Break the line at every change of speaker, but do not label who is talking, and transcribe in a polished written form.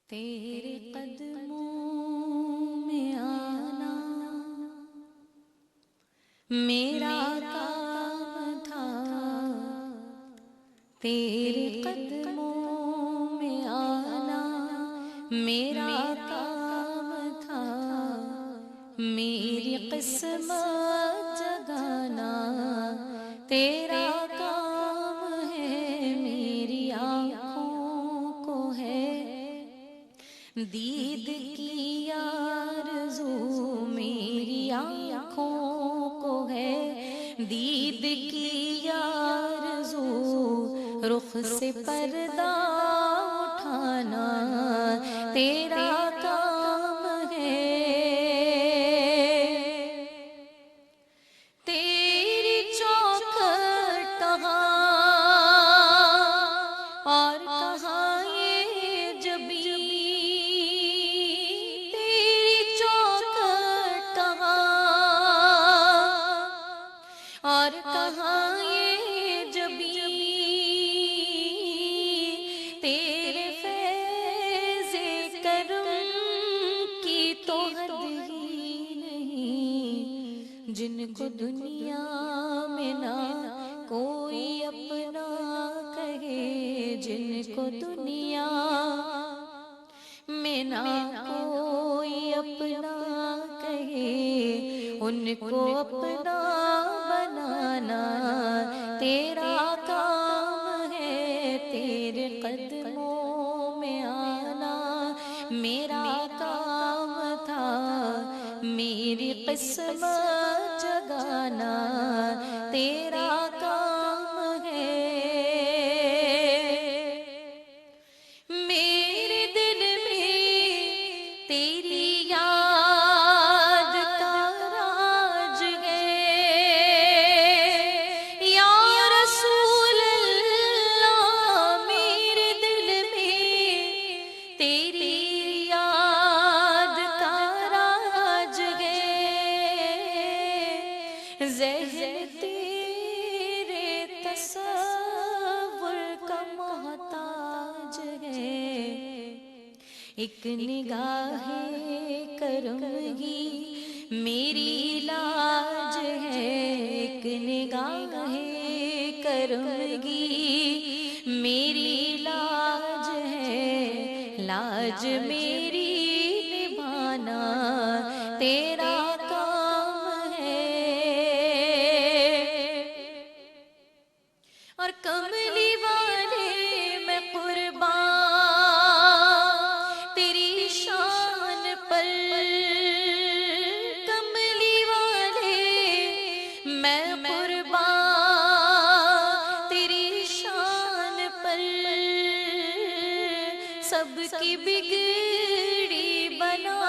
تیرے قدموں میں آنا میرا کام تھا، تیرے قدموں میں آنا میرا کام تھا، میری قسمت جگانا تیرا کام ہے، میری آنکھوں کو ہے دید کی آرزو، میری آنکھوں کو ہے دید کی آرزو، رخ سے پردہ اٹھانا تیرا کام ہے، تیری چوکھٹ کہاں اور کہاں یہ جبیں، تیری چوکھٹ کہاں اور کہاں یہ جبیں، تیرے فیض کرم کی تو حد ہی نہیں، جن کو دنیا میں نہ کوئی اپنا کہے، جن کو دنیا میں نہ کوئی اپنا کہے، ان کو اپنا بنانا تیرا کام ہے، تیرے قدموں میں آنا میرا کام تھا، میری قسمت جگانا تیرا کام ہے، میرے دل میں تیری یاد کا راج ہے، یا رسول اللہ میرے دل میں تیری یاد کا راج ہے، ذہن تیرے تصور کا محتاج ہے، ایک نگاہ کرم ہی میری لاج ہے، ایک نگاہ کرم ہی میری لاج ہے، لاج میری نبھانا تیرا کام ہے، اور کملی والے میں قربان تیری شان پر، کملی والے میں قربان تیری شان پر، سب کی بگڑی بنا